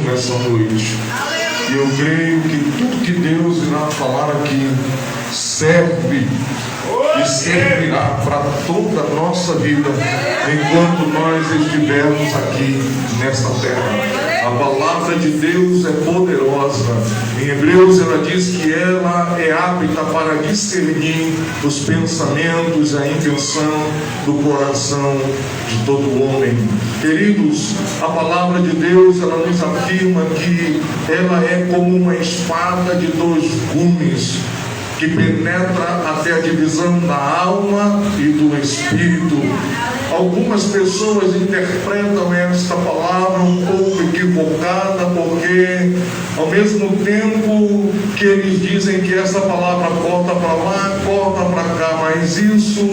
nessa noite. E eu creio que tudo que Deus irá falar aqui serve e servirá para toda a nossa vida enquanto nós estivermos aqui nesta terra. A palavra de Deus é poderosa. Em Hebreus ela diz que ela é apta para discernir os pensamentos e a intenção do coração de todo homem. Queridos, a palavra de Deus ela nos afirma que ela é como uma espada de dois gumes, que penetra até a divisão da alma e do espírito. Algumas pessoas interpretam esta palavra um pouco equivocada, porque ao mesmo tempo que eles dizem que essa palavra corta para lá, corta para cá, mas isso,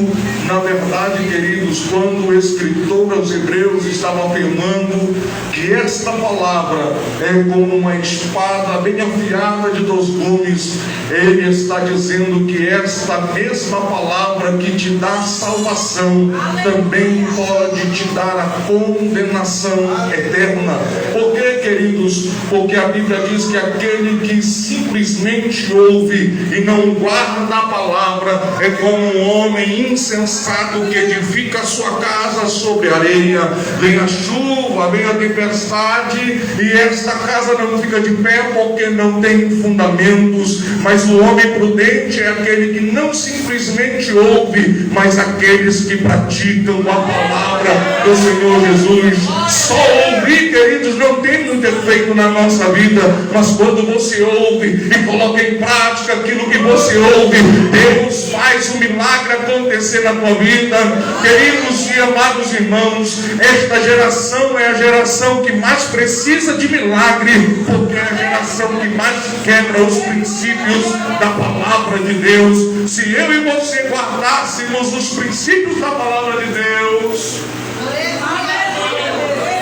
na verdade, queridos, quando o escritor aos Hebreus estava afirmando que esta palavra é como uma espada bem afiada de dois gumes, ele está dizendo que esta mesma palavra que te dá salvação também pode te dar a condenação eterna. Por quê, queridos? Porque a Bíblia diz que aquele que simplesmente ouve e não guarda a palavra é como um homem insensato que edifica a sua casa sobre areia. Vem a chuva, vem a tempestade e esta casa não fica de pé porque não tem fundamentos. Mas o homem prudente é aquele que não simplesmente ouve, mas aqueles que praticam a palavra do Senhor Jesus. Só ouvir, queridos, não tem muito efeito na nossa vida, mas quando você ouve e coloca em prática aquilo que você ouve, Deus faz um milagre acontecer na tua vida. Queridos e amados irmãos, esta geração é a geração que mais precisa de milagre, porque é a geração que mais quebra os princípios da palavra de Deus. Se eu e você guardássemos os princípios da palavra de Deus,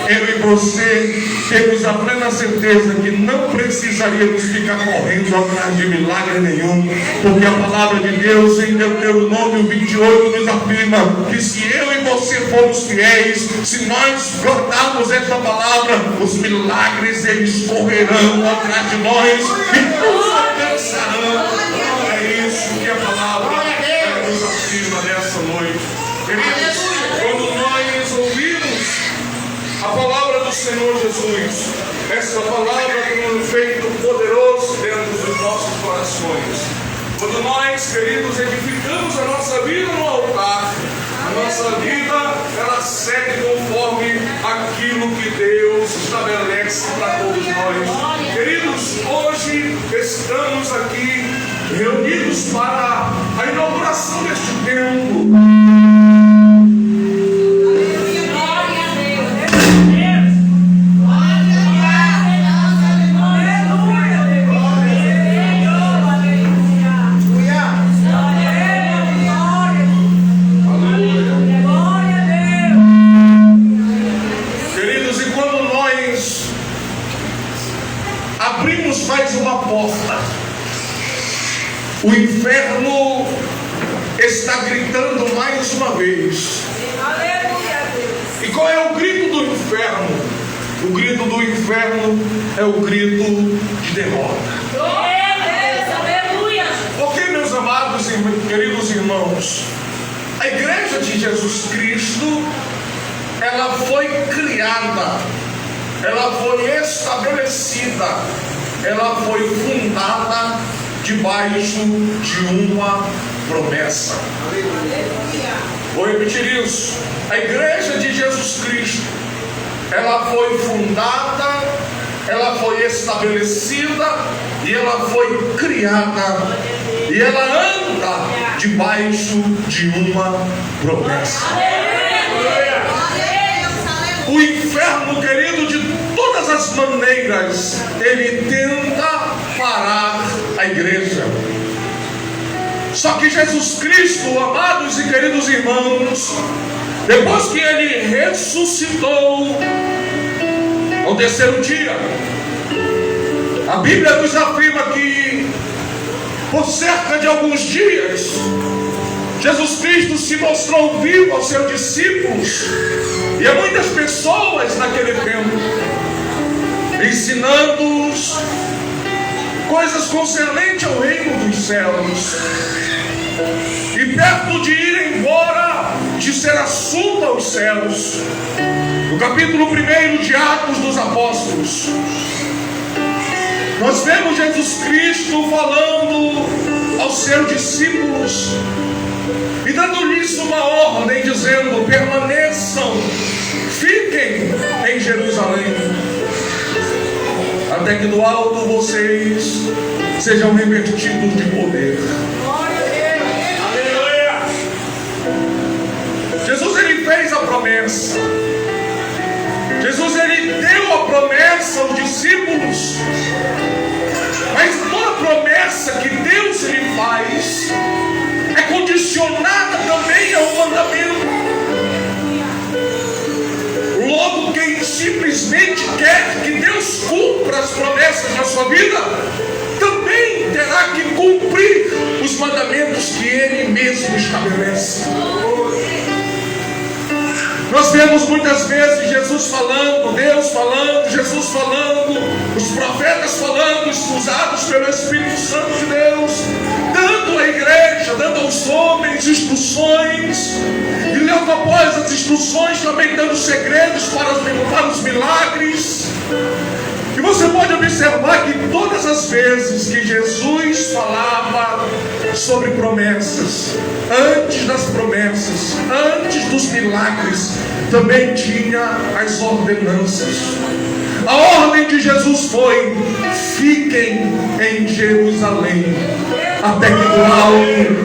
eu e você temos a plena certeza que não precisaríamos ficar correndo atrás de milagre nenhum, porque a palavra de Deus em Deuteronômio 28 nos afirma que se eu e você formos fiéis, se nós guardarmos esta palavra, os milagres eles correrão atrás de nós e nos alcançarão. É isso que a palavra nos afirma nessa noite. Queridos, quando nós ouvimos a palavra do Senhor Jesus, essa palavra tem um efeito poderoso dentro dos nossos corações. Quando nós, queridos, edificamos a nossa vida no altar, a nossa vida ela segue conforme aquilo que Deus estabelece para todos nós. Queridos, hoje estamos aqui reunidos para a inauguração deste templo. Mais uma porta, o inferno está gritando mais uma vez. E qual é o grito do inferno? O grito do inferno é o grito de derrota. Porque, meus amados e queridos irmãos, a igreja de Jesus Cristo, ela foi criada, ela foi estabelecida, ela foi fundada debaixo de uma promessa. Vou repetir isso. A igreja de Jesus Cristo, ela foi fundada, ela foi estabelecida e ela foi criada, e ela anda debaixo de uma promessa. O inferno, querido, de todas as maneiras, ele tenta parar a igreja. Só que Jesus Cristo, amados e queridos irmãos, depois que ele ressuscitou ao terceiro dia, a Bíblia nos afirma que por cerca de alguns dias Jesus Cristo se mostrou vivo aos seus discípulos e a muitas pessoas naquele tempo. ensinando-os coisas concernentes ao reino dos céus. E perto de ir embora, de ser assunto aos céus, no capítulo 1 de Atos dos Apóstolos, nós vemos Jesus Cristo falando aos seus discípulos e dando-lhes uma ordem, dizendo: permaneçam, fiquem em Jerusalém, até que do alto vocês sejam revestidos de poder. Aleluia! Jesus, ele fez a promessa. Jesus, ele deu a promessa aos discípulos. Mas toda promessa que Deus ele faz é condicionada também ao mandamento. Logo, quem simplesmente quer que Deus cumpra as promessas na sua vida, também terá que cumprir os mandamentos que Ele mesmo estabelece. Nós vemos muitas vezes Jesus falando, Deus falando, Jesus falando, os profetas falando, usados pelo Espírito Santo de Deus, dando à igreja, dando aos homens instruções, e logo após as instruções também dando segredos para os milagres. E você pode observar que todas as vezes que Jesus falava sobre promessas, antes das promessas, antes dos milagres, também tinha as ordenanças. A ordem de Jesus foi: fiquem em Jerusalém, até que do alto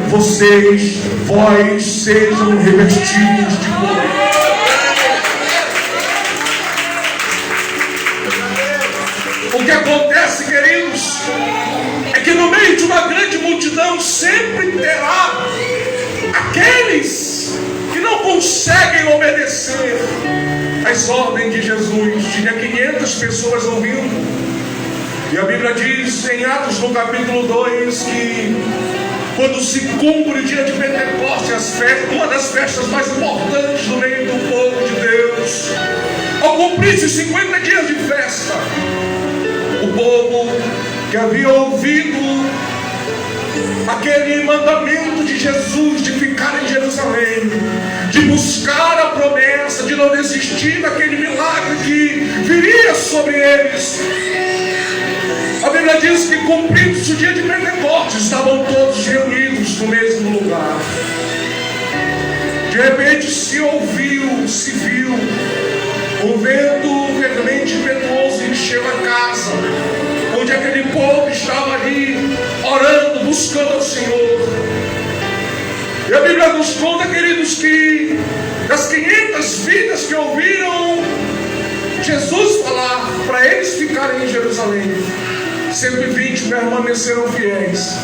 vós sejam revestidos de poder. O que acontece, queridos, é que no meio de uma grande multidão sempre terá aqueles que não conseguem obedecer às ordens de Jesus. Tinha 500 pessoas ouvindo. E a Bíblia diz em Atos no capítulo 2 que quando se cumpre o dia de Pentecostes, uma das festas mais importantes no meio do povo de Deus, ao cumprir-se 50 dias de festa, o povo que havia ouvido aquele mandamento de Jesus de ficar em Jerusalém, de buscar a promessa, de não desistir daquele milagre que viria sobre eles, a Bíblia diz que cumprindo-se o dia de Pentecostes, estavam todos reunidos no mesmo lugar. De repente se viu um vento verdadeiramente impetuoso encheu a casa, onde aquele povo estava ali orando, buscando ao Senhor. E a Bíblia nos conta, queridos, que das 500 vidas que ouviram Jesus falar para eles ficarem em Jerusalém, 120 permaneceram fiéis,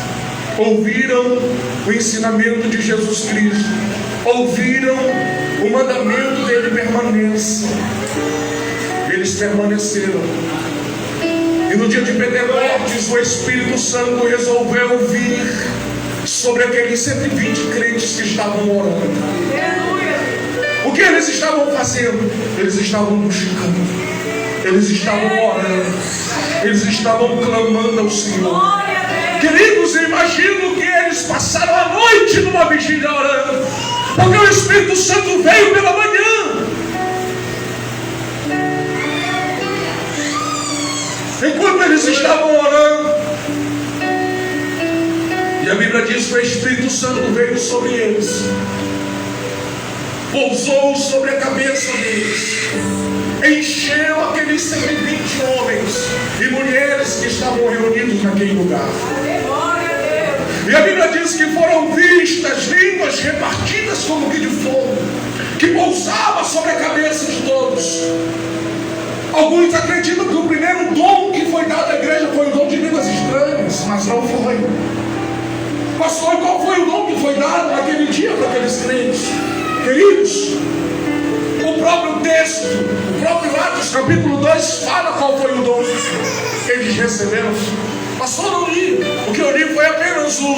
ouviram o ensinamento de Jesus Cristo, ouviram o mandamento dele: permaneça. Eles permaneceram. E no dia de Pentecostes, o Espírito Santo resolveu vir sobre aqueles 120 crentes que estavam orando. O que eles estavam fazendo? Eles estavam buscando, eles estavam orando, eles estavam clamando ao Senhor. Queridos, eu imagino que eles passaram a noite numa vigília orando, porque o Espírito Santo veio pela manhã. Enquanto eles estavam orando, e a Bíblia diz que o Espírito Santo veio sobre eles, pousou sobre a cabeça deles, encheu aqueles 120 homens e mulheres que estavam reunidos naquele lugar. E a Bíblia diz que foram vistas línguas repartidas como que de fogo, que pousava sobre a cabeça de todos. Alguns acreditam que o primeiro dom que foi dado à igreja foi o dom de línguas estranhas, mas não foi. Pastor, qual foi o dom que foi dado naquele dia para aqueles crentes? Queridos, o próprio texto, o próprio Atos capítulo 2 fala qual foi o dom que eles receberam. Pastor, não li. O que eu li foi apenas o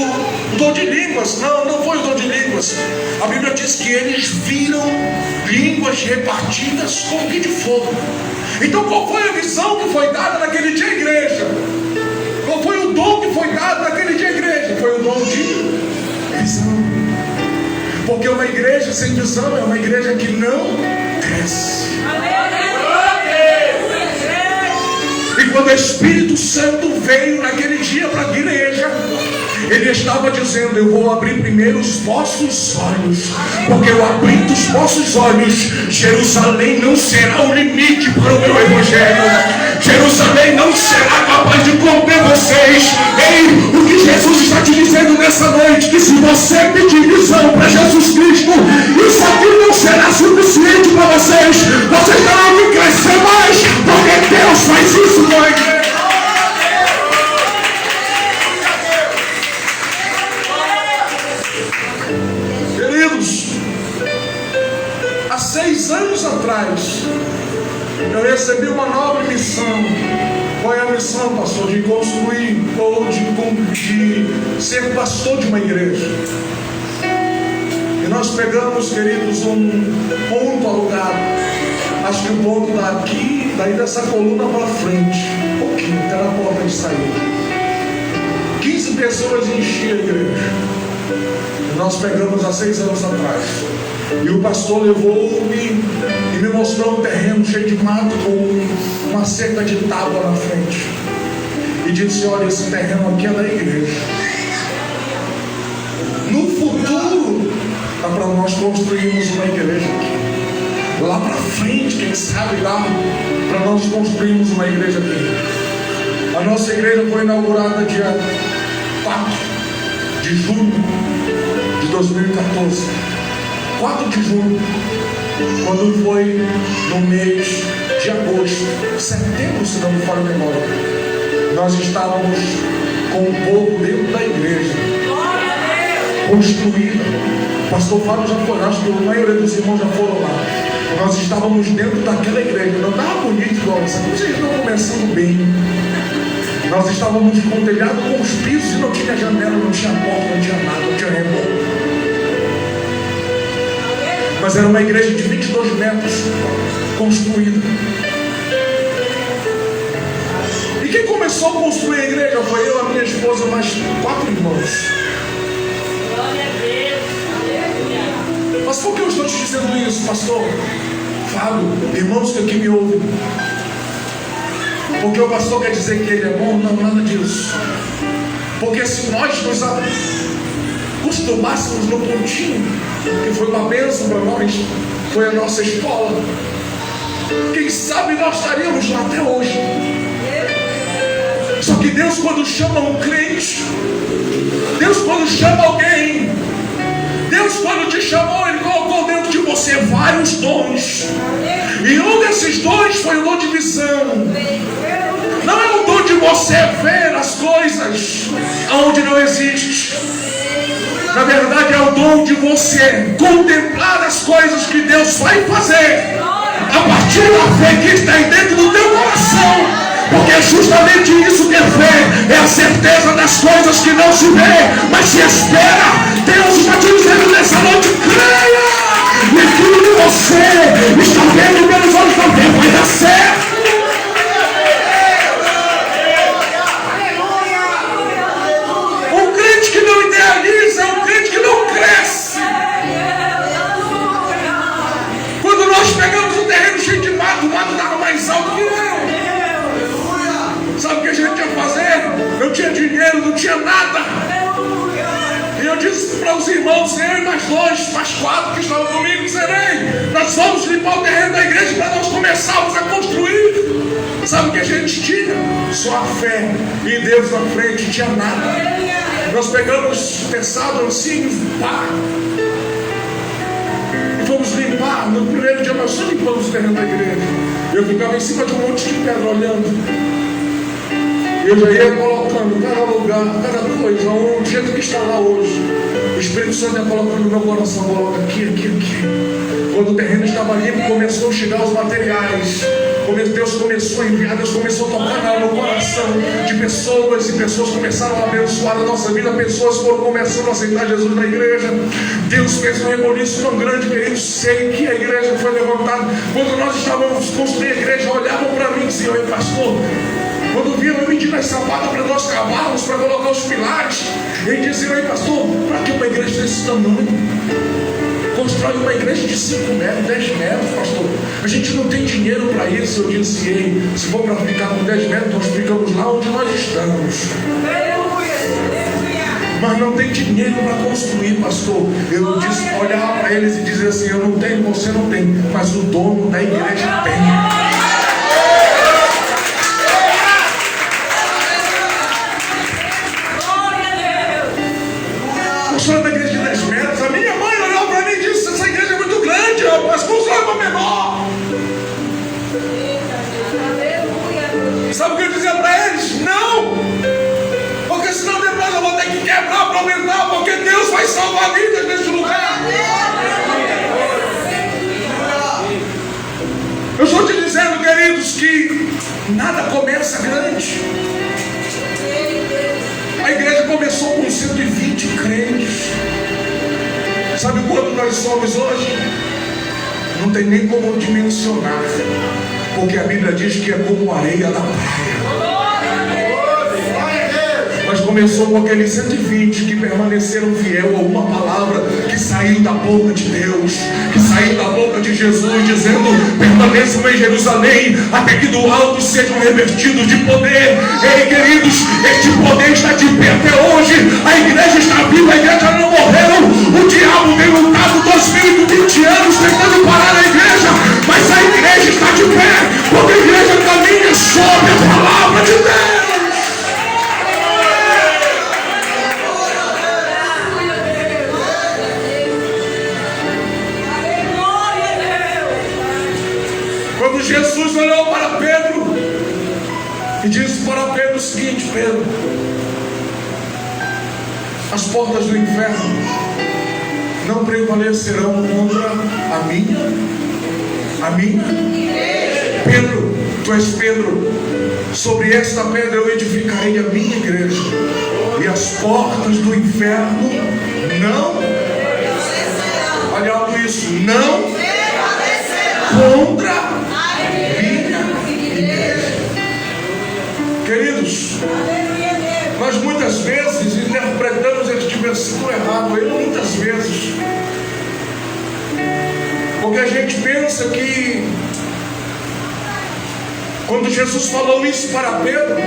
dom de línguas. Não foi o dom de línguas. A Bíblia diz que eles viram línguas repartidas como que de fogo. Então qual foi a visão que foi dada naquele dia à igreja? Qual foi o dom que foi dado naquele dia à igreja? Foi o dom de visão. Porque uma igreja sem visão é uma igreja que não cresce. E quando o Espírito Santo veio naquele dia para a igreja, ele estava dizendo: eu vou abrir primeiro os vossos olhos, porque eu abrindo os vossos olhos, Jerusalém não será o limite para o meu evangelho. Jerusalém não será capaz de conter vocês. Ei, o que Jesus está te dizendo nessa noite, que se você pedir visão para Jesus Cristo, isso aqui não será suficiente para vocês. Vocês terão que crescer mais, porque Deus faz isso com a igreja. Queridos, há 6 anos atrás, eu recebi uma nobre missão. Qual é a missão, pastor? De construir ou de ser pastor de uma igreja. E nós pegamos, queridos, um ponto alugado. Acho que o ponto daqui, daí dessa coluna para frente, um pouquinho, até na porta de saída. 15 pessoas enchiam a igreja. E nós pegamos há 6 anos atrás. E o pastor levou-me e me mostrou um terreno cheio de mato com uma cerca de tábua na frente. E disse: olha, esse terreno aqui é da igreja. No futuro, dá para nós construirmos uma igreja aqui. Lá para frente, quem sabe lá, para nós construirmos uma igreja aqui. A nossa igreja foi inaugurada dia 4 de junho de 2014. 4 de junho, quando foi no mês de agosto, setembro, se não me falha a memória, nós estávamos com o povo dentro da igreja, construída. O pastor Fábio já foi, acho que a maioria dos irmãos já foram lá. Nós estávamos dentro daquela igreja, não estava bonito igual essa, vocês estão começando bem. Nós estávamos com o telhado, com os pisos, e não tinha janela, não tinha porta, não tinha nada, não tinha reboco. Mas era uma igreja de 22 metros, construída. E quem começou a construir a igreja foi eu, a minha esposa, mais 4 irmãos. Mas por que eu estou te dizendo isso, pastor Fábio, irmãos que aqui me ouvem? Porque o pastor quer dizer que ele é bom? Não, nada disso. Porque se nós nos acostumássemos no pontinho, que foi uma bênção para nós, foi a nossa escola, quem sabe nós estaríamos lá até hoje. Só que Deus, quando chama um crente, Deus, quando chama alguém, Deus, quando te chamou, Ele colocou dentro de você vários dons. E um desses dons foi o dom de visão. Não é o dom de você ver as coisas onde não existe. Na verdade é o dom de você contemplar as coisas que Deus vai fazer a partir da fé que está dentro do teu coração. Porque é justamente isso que é fé. É a certeza das coisas que não se vê, mas se espera. Deus está te dizendo nessa noite: creia! E aquilo que você está vendo pelos olhos da fé vai dar certo. Um crente que não idealiza é um crente que não cresce. Quando nós pegamos um terreno cheio de mato, o mato estava mais alto que eu. Sabe o que a gente ia fazer? Não tinha dinheiro, não tinha nada. E eu disse para os irmãos, eu e mais 2, mais 4 que estavam comigo, serei, nós vamos limpar o terreno da igreja para nós começarmos a construir. Sabe o que a gente tinha? Só a fé. E Deus na frente, tinha nada. Nós pegamos pesado assim, pá, e fomos limpar. No primeiro dia nós só limpamos o terreno da igreja. Eu ficava em cima de um monte de pedra olhando. Eu já ia colocando cada lugar, cada coisa, o jeito que está lá hoje. O Espírito Santo ia colocando no meu coração, coloca aqui, aqui, aqui. Quando o terreno estava limpo, começou a chegar os materiais. Deus começou a enviar, Deus começou a tocar no coração de pessoas, e pessoas começaram a abençoar a nossa vida, pessoas foram começando a aceitar Jesus na igreja. Deus fez um reboliço tão grande, querido. Sei que a igreja foi levantada. Quando nós estávamos construindo a igreja, olhavam para mim e diziam: ei, pastor, quando viram eu medindo as sapatas para nós cavarmos, para colocar os pilares, eles diziam: ei, pastor, para que uma igreja desse tamanho? Constrói uma igreja de 5 metros, 10 metros, pastor. A gente não tem dinheiro para isso. Eu disse: ei, se for para ficar com 10 metros, nós ficamos lá onde nós estamos. Mas não tem dinheiro para construir, pastor. Eu disse, olhar para eles e dizer assim: eu não tenho, você não tem, mas o dono da igreja tem. Constrói uma igreja de 10 metros. A minha mãe olhou para mim e disse: essa igreja é muito grande, mas constrói uma menor. Sabe o que eu dizia para eles? Não! Porque senão depois eu vou ter que quebrar para aumentar, porque Deus vai salvar vidas neste lugar. Eu estou te dizendo, queridos, que nada começa grande. A igreja começou com 120 crentes. Sabe quanto nós somos hoje? Não tem nem como dimensionar, porque a Bíblia diz que é como areia da praia. Mas começou com aqueles 120 que permaneceram fiel a uma palavra que saiu da boca de Deus, que saiu da boca de Jesus, dizendo: permaneçam em Jerusalém, até que do alto sejam revestidos de poder. Ei, queridos, este poder está de pé até hoje. A igreja está viva, a igreja não morreu. O diabo tem lutado 2020 anos tentando parar a igreja, mas a igreja está de pé, porque a igreja caminha sobre a palavra de Deus. Quando Jesus olhou para Pedro e disse para Pedro o seguinte: Pedro, as portas do inferno não prevalecerão contra a minha. Pedro, tu és Pedro, sobre esta pedra eu edificarei a minha igreja, e as portas do inferno não, olha alto isso, não contra a minha igreja. Queridos, nós muitas vezes interpretamos este versículo errado. Eu muitas vezes, porque a gente pensa que quando Jesus falou isso para Pedro,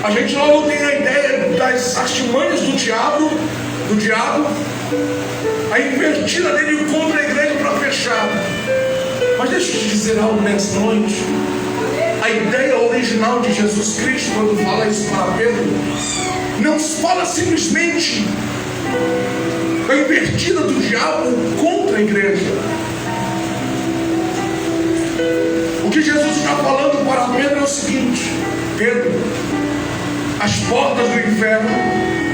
a gente logo tem a ideia das artimanhas do diabo, a invertida dele contra a igreja para fechar. Mas deixa eu te dizer algo nessa noite. A ideia original de Jesus Cristo, quando fala isso para Pedro, não fala simplesmente da invertida do diabo contra a igreja. O que Jesus está falando para Pedro é o seguinte: Pedro, as portas do inferno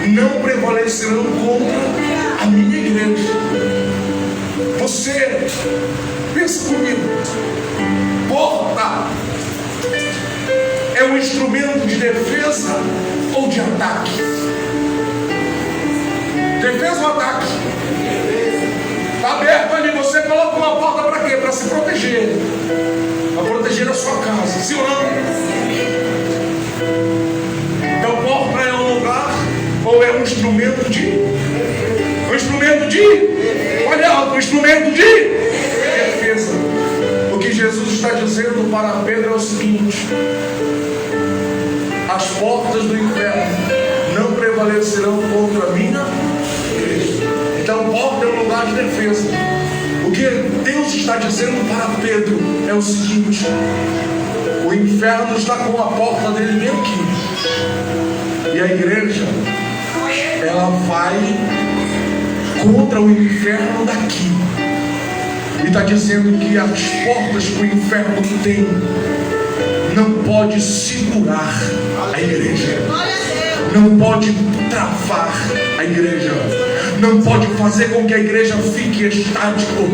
não prevalecerão contra a minha igreja. Você, pensa comigo, porta é um instrumento de defesa ou de ataque? Defesa ou ataque? Está aberto ali, você coloca uma porta para quê? Para se proteger, para proteger a sua casa, sim ou não? Então porta é um lugar ou é um instrumento de? Olha, um instrumento de defesa. O que Jesus está dizendo para Pedro é o seguinte: as portas do inferno não prevalecerão contra a minha igreja. Então porta é um lugar de defesa. O que Deus está dizendo para Pedro é o seguinte: o inferno está com a porta dele bem aqui, e a igreja, ela vai contra o inferno daqui. E está dizendo que as portas que o inferno tem não pode segurar a igreja, não pode travar a igreja, não pode fazer com que a igreja fique estático.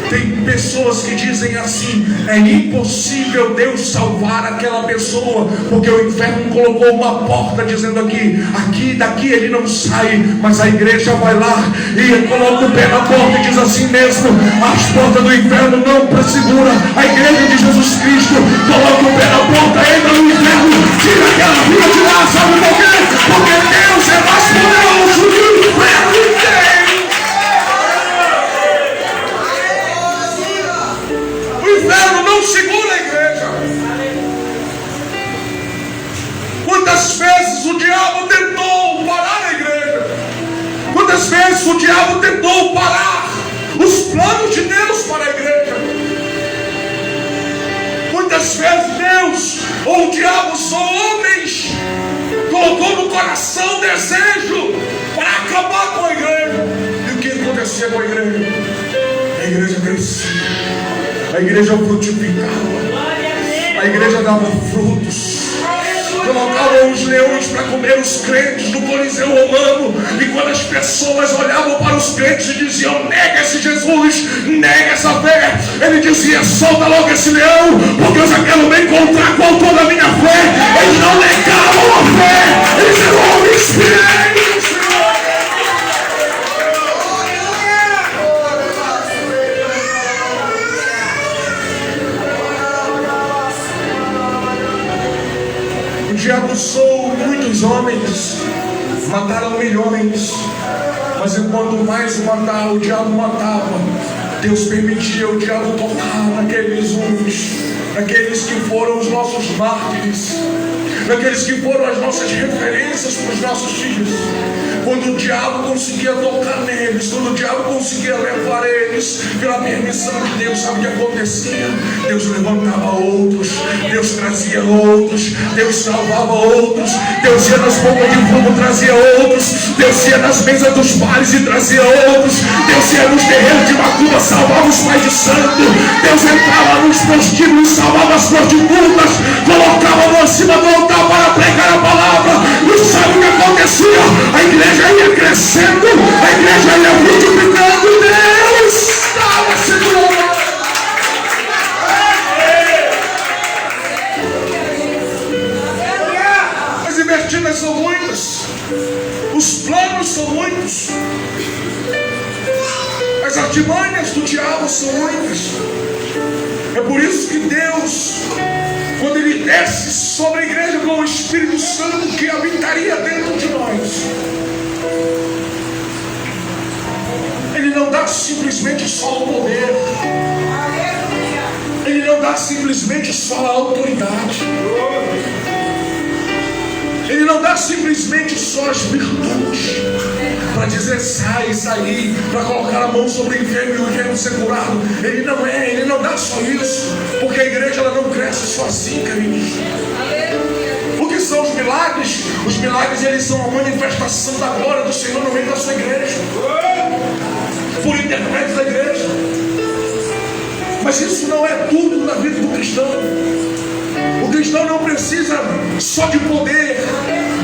Tem pessoas que dizem assim: é impossível Deus salvar aquela pessoa, porque o inferno colocou uma porta dizendo daqui ele não sai. Mas a igreja vai lá e coloca o pé na porta e diz assim mesmo: as portas do inferno não segura a igreja de Jesus Cristo. Coloca o pé na porta, entra no inferno, tira aquela vida de lá. Sabe por quê? Porque Deus é mais poderoso do que o inferno inteiro. O inferno não segura a igreja. Quantas vezes o diabo tentou parar a igreja? Quantas vezes o diabo tentou parar os planos de Deus para a igreja? Quantas vezes Deus ou o diabo, são homens, colocou no coração desejo para acabar com a igreja? E o que acontecia com a igreja? A igreja crescia, a igreja frutificava, a igreja dava frutos. Colocavam os leões para comer os crentes no Coliseu Romano. E quando as pessoas olhavam para os crentes e diziam: nega esse Jesus, nega essa fé, ele dizia: solta logo esse leão, porque eu já quero me encontrar com o autor da minha fé. Eles não negavam a fé, eles eram homens fiéis. O diabo usou muitos homens, mataram milhões, mas enquanto mais matar, o diabo matava. Deus permitia o diabo tocar naqueles uns, naqueles que foram os nossos mártires, naqueles que foram as nossas referências para os nossos filhos. Quando o diabo conseguia tocar neles, quando o diabo conseguia levar eles pela permissão de Deus, sabe o que acontecia? Deus levantava outros, Deus trazia outros, Deus salvava outros, Deus ia nas bombas de fogo, trazia outros, Deus ia nas mesas dos bares e trazia outros, Deus ia nos terreiros de macumba, salvava os pais de santo, Deus entrava nos prostíbulos, salvava as prostitutas, colocava no acima do altar para pregar a palavra. E sabe o que acontecia? A igreja ia crescendo, a igreja ia multiplicando, Deus estava segurando. As investidas são muitas, os planos são muitos, as artimanhas do diabo são muitas. É por isso que Deus, quando Ele desce sobre a igreja com o Espírito Santo que habitaria dentro de nós, Ele não dá simplesmente só o poder, Ele não dá simplesmente só a autoridade, Ele não dá simplesmente só as virtudes para dizer sai, sair, para colocar a mão sobre o enfermo e o enfermo ser curado. Ele não dá só isso, porque a igreja ela não cresce sozinha, queridos. O que são os milagres? Os milagres eles são a manifestação da glória do Senhor no meio da sua igreja, por intermédio da igreja. Mas isso não é tudo na vida do cristão. O cristão não precisa só de poder,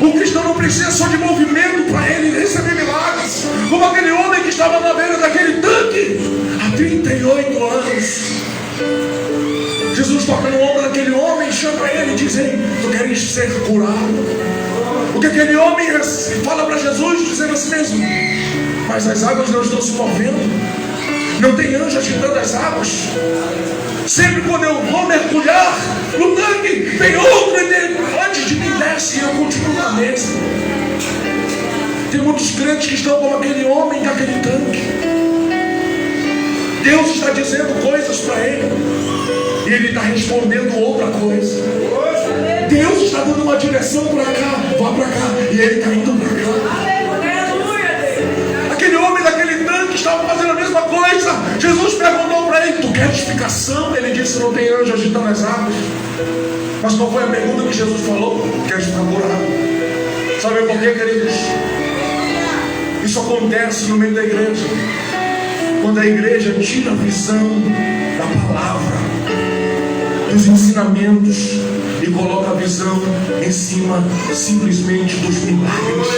o cristão não precisa só de movimento para ele receber milagres, como aquele homem que estava na beira daquele tanque há 38 anos. Jesus toca no ombro daquele homem, chama ele e diz: ei, tu queres ser curado? O que aquele homem fala para Jesus, dizendo assim mesmo: mas as águas não estão se movendo, não tem anjo agitando as águas. Sempre quando eu vou mergulhar no tanque, tem outro antes de mim desce e eu continuo na mesa. Tem muitos crentes que estão como aquele homem daquele tanque. Deus está dizendo coisas para ele e ele está respondendo outra coisa. Deus está dando uma direção para cá, vá para cá, e ele está indo para cá. Aquele homem daquele tanque estava fazendo a mesma coisa. Jesus perguntou para ele: tu queres ficação? Ele disse: não tem anjo agitando as águas. Mas qual foi a pergunta que Jesus falou? Queres ficar curado? Sabe por quê, queridos? Isso acontece no meio da igreja, quando a igreja tira a visão da palavra, dos ensinamentos, e coloca a visão em cima simplesmente dos milagres.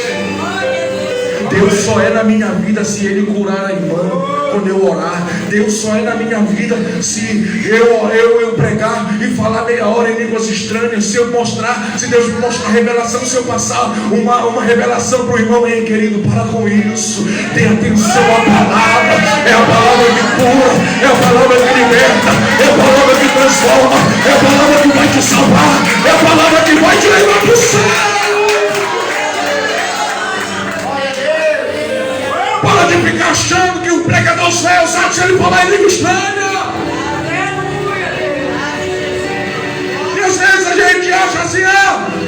Deus só é na minha vida se Ele curar a irmã quando eu orar. Deus só é na minha vida se eu pregar e falar meia hora em línguas estranhas. Se eu mostrar, se Deus me mostrar revelação, se eu passar uma revelação para o irmão. Ei, querido, para com isso. Tenha atenção à palavra. É a palavra que cura, é a palavra que liberta, é a palavra que transforma, é a palavra que vai te salvar, é a palavra que vai te levar para o céu. Para de ficar achando que o pregador só é usado se ele falar em língua estranha. E às vezes a gente acha assim,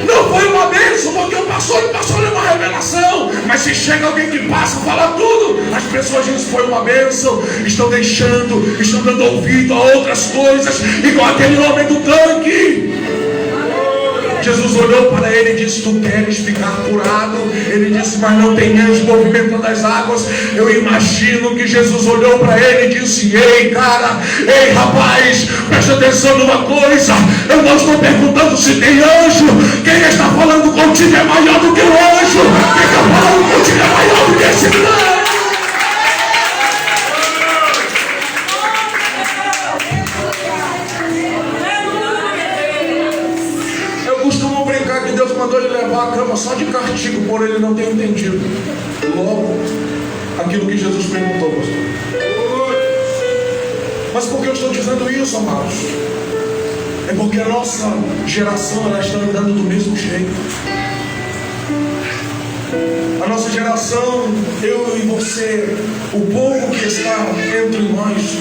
não foi uma bênção, porque o pastor é uma revelação. Mas se chega alguém que passa a falar tudo, as pessoas dizem que foi uma bênção, estão dando ouvido a outras coisas, igual aquele homem do tanque. Jesus olhou para ele e disse: tu queres ficar curado? Ele disse: mas não tem anjo movimentando as águas. Eu imagino que Jesus olhou para ele e disse: ei rapaz, presta atenção numa coisa. Eu não estou perguntando se tem anjo. Quem está falando contigo é maior do que o anjo. Quem está falando contigo é maior do que esse anjo. Deus mandou ele levar a cama só de castigo por ele não ter entendido logo aquilo que Jesus perguntou, pastor. Mas por que eu estou dizendo isso, amados? É porque a nossa geração, ela está andando do mesmo jeito. A nossa geração, eu e você, o povo que está entre nós,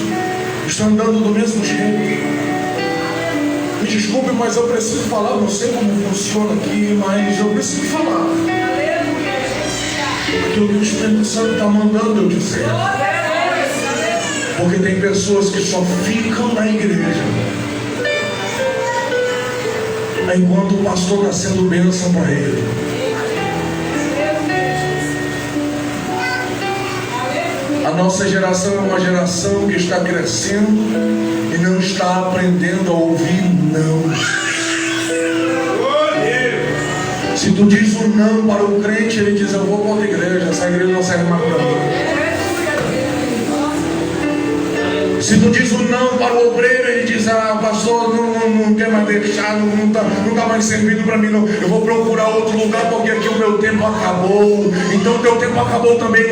está andando do mesmo jeito. Me desculpe, mas eu preciso falar. Não sei como funciona aqui, mas eu preciso falar aquilo que o Espírito Santo está mandando eu dizer. Porque tem pessoas que só ficam na igreja enquanto o pastor está sendo bênção para ele. A nossa geração é uma geração que está crescendo e não está aprendendo a ouvir não. Se tu diz um não para o crente, ele diz: eu vou para outra igreja, essa igreja não serve mais para mim. Se tu diz um não para o obreiro, ele diz: pastor, não quer mais deixar, não está mais servindo para mim, não. Eu vou procurar outro lugar porque aqui o meu tempo acabou. Então o teu tempo acabou também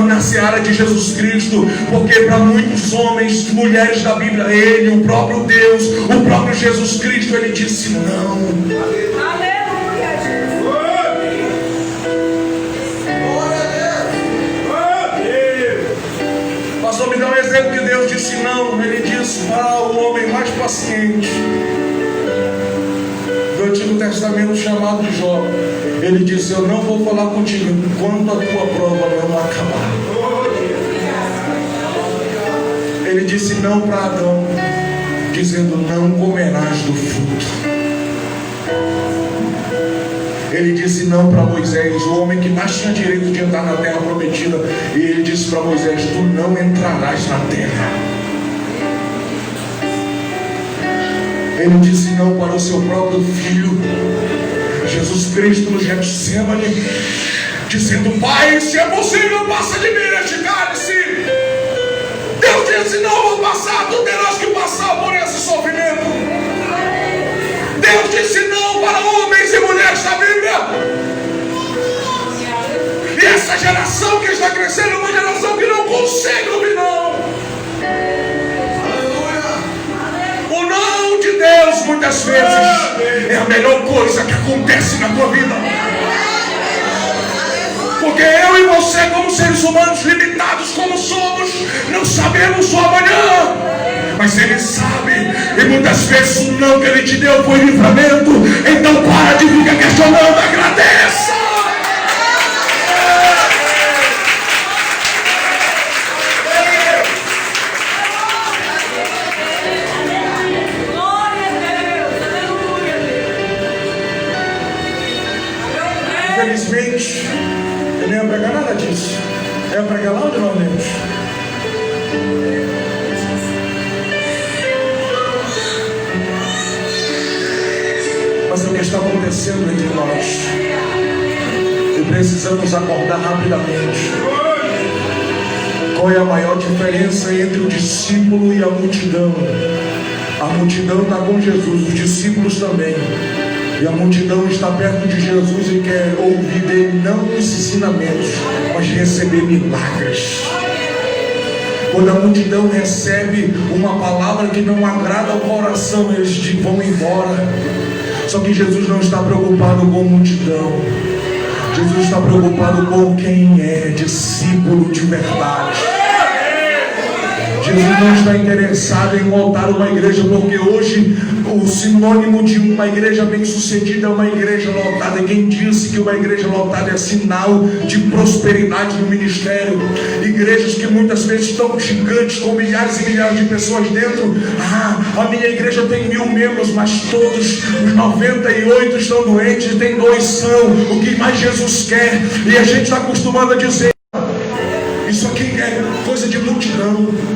na seara de Jesus Cristo. Porque para muitos homens, mulheres da Bíblia, ele, o próprio Deus, o próprio Jesus Cristo, ele disse não. Pastor, me dá um exemplo que Deus disse não. Ele disse para o homem mais paciente do Antigo Testamento, chamado Jó. Ele disse: eu não vou falar contigo enquanto a tua prova não acabar. Ele disse não para Adão, dizendo: não comerás do fruto. Ele disse não para Moisés, o homem que mais tinha direito de entrar na terra prometida. E ele disse para Moisés: tu não entrarás na terra. Ele disse não para o seu próprio filho, Jesus Cristo, no Getsemane, dizendo: Pai, se é possível, passa de mim este cálice. Deus disse: não vou passar, tu terás que passar por esse sofrimento. Deus disse não para homens e mulheres da Bíblia. E essa geração que está crescendo é uma geração que não consegue ouvir não. O não de Deus muitas vezes é a melhor coisa que acontece na tua vida. Porque eu e você, como seres humanos limitados como somos, não sabemos o amanhã. Mas Ele sabe, e muitas vezes o não que Ele te deu foi livramento. Então para de ficar questionando, agradeça. Infelizmente, eu nem ia pregar nada disso. Eu ia pregar lá onde nós lemos. Mas é o que está acontecendo entre nós. E precisamos acordar rapidamente. Qual é a maior diferença entre o discípulo e a multidão? A multidão está com Jesus, os discípulos também. E a multidão está perto de Jesus e quer ouvir dele não os ensinamentos, mas receber milagres. Quando a multidão recebe uma palavra que não agrada ao coração, eles vão embora. Só que Jesus não está preocupado com a multidão. Jesus está preocupado com quem é discípulo de verdade. Jesus não está interessado em montar uma igreja, porque hoje o sinônimo de uma igreja bem-sucedida é uma igreja lotada. Quem disse que uma igreja lotada é sinal de prosperidade no ministério? Igrejas que muitas vezes estão gigantes, com milhares e milhares de pessoas dentro. A minha igreja tem 1000 membros, mas todos os 98 estão doentes e tem 2 são. O que mais Jesus quer? E a gente está acostumado a dizer: isso aqui é coisa de multidão.